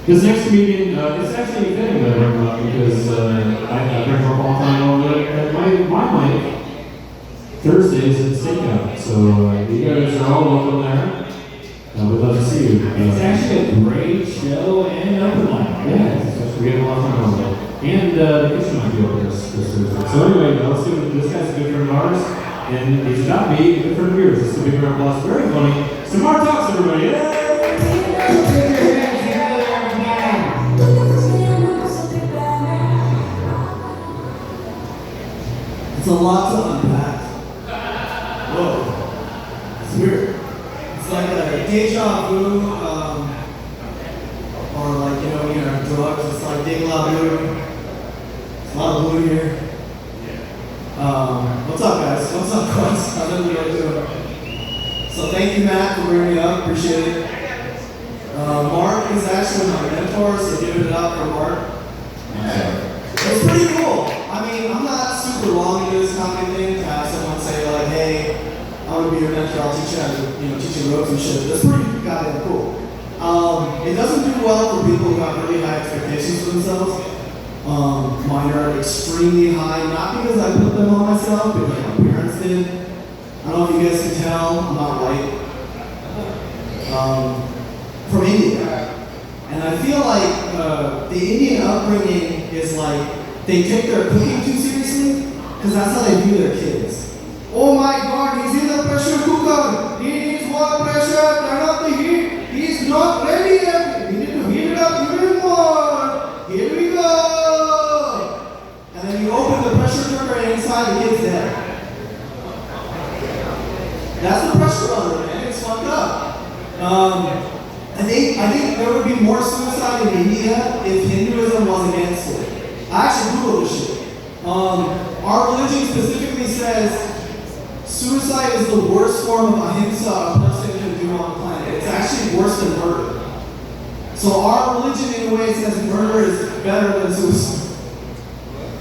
This next comedian, it's actually fitting that I bring him up because I've been for a long time over at my mic. Thursdays at Stakeout, so you guys are all welcome there. We'd love to see you. It's actually a great show and an open mic. Yeah, we had a lot of fun over it. And the kitchen might be over this Thursday. So anyway, let's do it. This guy's a good friend of ours, and he's not me, a good friend of yours. It's a big round of applause. Very funny. Samar Talks, everybody. Yay! It's a lot to unpack. Whoa. It's weird. It's like a deja vu, or like, when you're on drugs, it's like deja vu. It's a lot of blue here. What's up, guys? What's up, guys? How's everybody doing? So thank you, Matt, for bringing me up. Appreciate it. Mark is actually my mentor, so give it up for Mark. It's pretty cool. I mean, I'm not super long into this kind of thing to have someone say like, hey, I'm gonna be your mentor, I'll teach you how to, teach you ropes and shit. That's pretty goddamn cool. It doesn't do well for people who have really high expectations for themselves. Mine are extremely high, not because I put them on myself, because my parents did. I don't know if you guys can tell, I'm not white. From India. And I feel like the Indian upbringing is like, they take their cooking too seriously, because that's how they view their kids. Oh my God, he's in the pressure cooker. He needs more pressure, turn up the heat. He's not ready yet. We need to heat it up even more. Here we go. And then you open the pressure cooker and inside the kid's dead. That's the pressure cooker, man. It's fucked up. I think there would be more suicide in India if Hinduism was against it. I actually Googled this shit. Our religion specifically says suicide is the worst form of ahimsa a person can do on the planet. It's actually worse than murder. So our religion in a way says murder is better than suicide.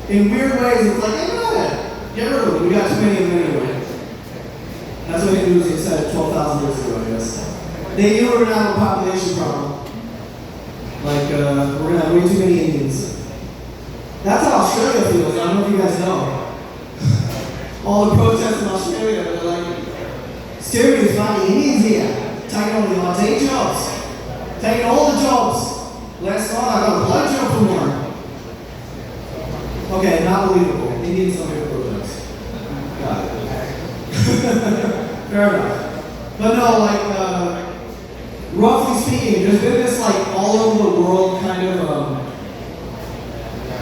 In weird ways, it's like, hey, get rid of them. We got too many of them anyway. That's what Hinduism said 12,000 years ago, I guess. They knew we were going to have a population problem. Like, we're going to have way too many Indians. That's how Australia feels. I don't know if you guys know. All the protests in Australia, they're like, Australia's finding Indians here, taking all the IT jobs, taking all the jobs. Last night I got a blood job from one. Okay, not believable. Indians don't make protests. Got it. Fair enough. But no, like, roughly speaking, there's been this like all over the world kind of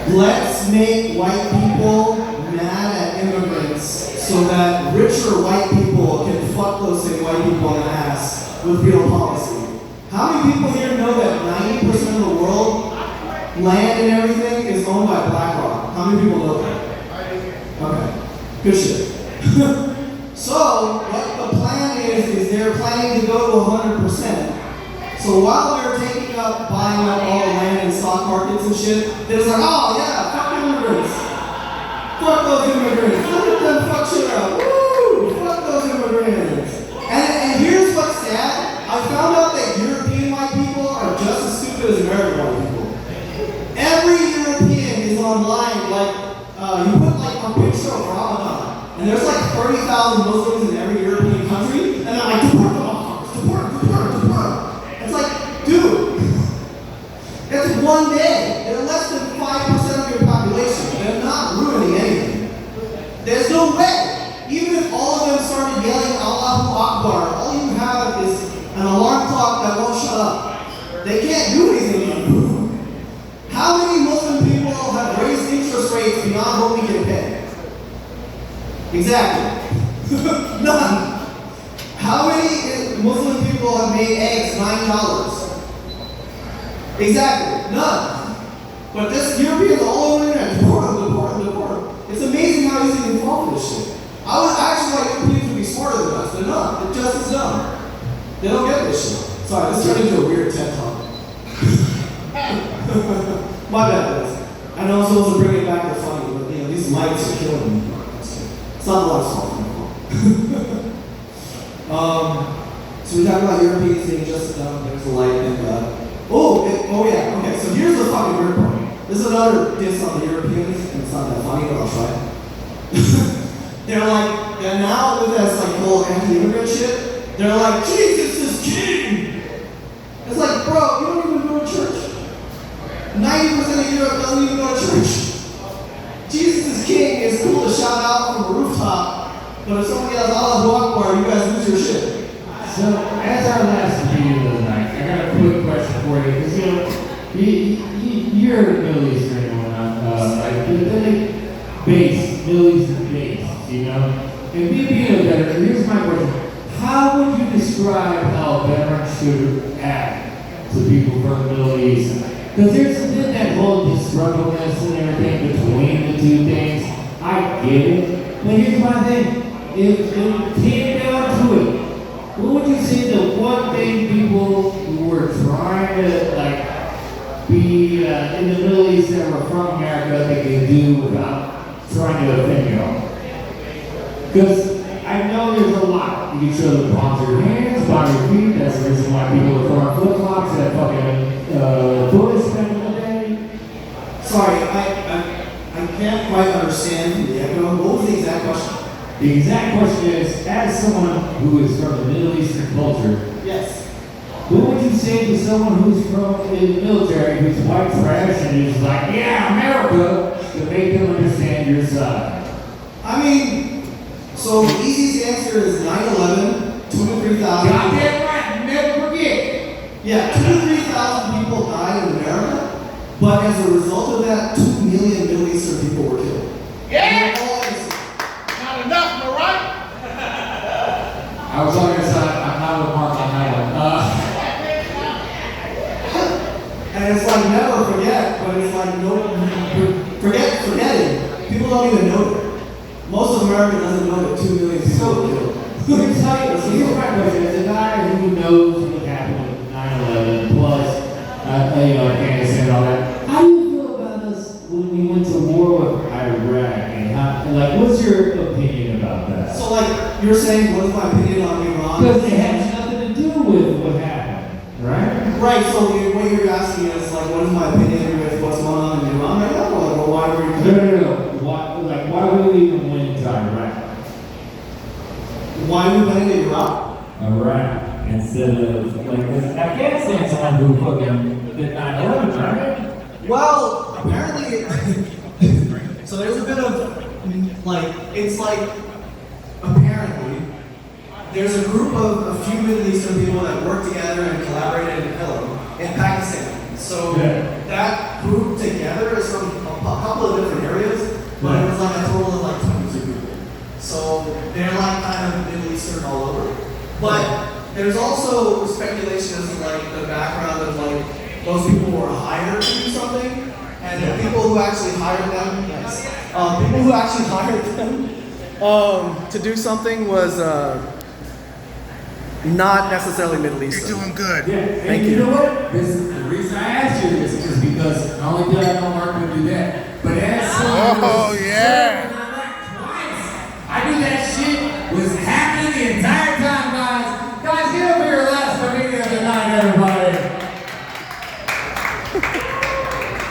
let's make white people mad at immigrants so that richer white people can fuck those same white people in the ass with real policy. How many people here know that 90% of the world, land and everything, is owned by BlackRock? How many people know that? Okay, good shit. So, what the plan is they're planning to go to 100%. So while they're taking up, buying up all the land and stock markets and shit, they're just like, oh yeah, fuck immigrants. Fuck those immigrants. Look at them fuck shit up. Woo! Fuck those immigrants. And here's what's sad. I found out that European white people are just as stupid as American white people. Every European is online, like, you put like a picture of Ramadan, and there's like 30,000 Muslims in every European country, and they're like, deport them all, deport them. It's like, dude, it's one day. They're less than 5% of your population. They're not ruining anything. There's no way. Even if all of them started yelling Allahu Akbar, all you have is an alarm clock that won't shut up. They can't do anything. How many Muslim people have raised interest rates beyond what we can pay? Exactly. None. How many Muslim people have made eggs $9? Exactly, none. But this Europeans all over the internet, deport them. It's amazing how easy they fall for this shit. I would actually like Europeans to be smarter than us. They're not. They're just as dumb. They don't get this shit. Sorry, this turned into a weird TED talk. My bad, guys. I know I'm supposed to bring it back to funny, but these mics are killing me. It's not the last fault. So we talked about Europeans being just as dumb. There's a light and oh yeah. fucking weird part. This is another diss on the Europeans, and it's not that funny, but I'll try. They're like, and now with this like whole anti-immigrant shit, they're like, Jesus is king! It's like, bro, you don't even go to church. 90% of Europe doesn't even go to church. Jesus is king is cool to shout out from a rooftop, but if somebody else Allahu Akbar, you guys lose your shit. So, as our last video of the night, I got a quick question for you, because you're a Middle Eastern, like Middle Eastern base, you know? And me being a veteran, here's my question. How would you describe how veterans should act to people from the Middle East? Because there's been that whole disgruntledness and everything between the two things. I get it. But here's my thing. If it came down to it, what would you say the one thing people who were trying to be in the Middle East that were from America they could do without trying to offend y'all? Because I know there's a lot. You can show the palms of your hands, bottom of your feet. That's the reason why people are throwing flip-flops at fucking Bush back in the day. Sorry, I can't quite understand the echo. What was the exact question? The exact question is, as someone who is from the Middle Eastern culture, Yes. what would you say to someone who's from in the military, who's white trash, and is like, yeah, America, to make them understand your side? I mean, so the easiest answer is 9/11, 2 to 3,000. Goddamn right, never forget. Yeah, 2 to 3,000 people died in America, but as a result of that, 2 million Middle Eastern people were killed. Yeah! Not enough, am I right? I was on your side. I'm not with Mark on that one. And it's like never forget, but it's like no forgetting. People don't even know it. Most of America doesn't know that 2 million people were killed. Here's my question. As a guy who knows what happened with 9/11, plus, Afghanistan and all that, how do you feel about us when we went to war with Iraq? And what's your opinion about that? So like you're saying, what's my opinion on Iran? Because it has nothing to do with what happened, right? Right, so what you're asking is like, what is my opinion with what's going on in Iran right now? Or like, why were you... No. Why would we even went into Iraq? Why we went into Iraq? Iraq instead of Afghanistan, someone who fucking did 9/11, right? Well, apparently, so there's a bit of it's like apparently there's a group of a few Middle Eastern people that work together and collaborated in Pakistan. So that group together is from a couple of different areas, but it was like a total of like 22 people. So they're like kind of Middle Eastern all over. But there's also speculation as to like the background of like those people were hired to do something, and the people who actually hired them, to do something was not necessarily Middle Eastern. You're doing good. Yeah, Thank you you. know what? The reason I asked you this is because not only did I know Mark would do that, but as someone who was yeah. serving in Iraq twice, I knew that shit was happening the entire time, guys. Guys, get over here last video of the night, everybody.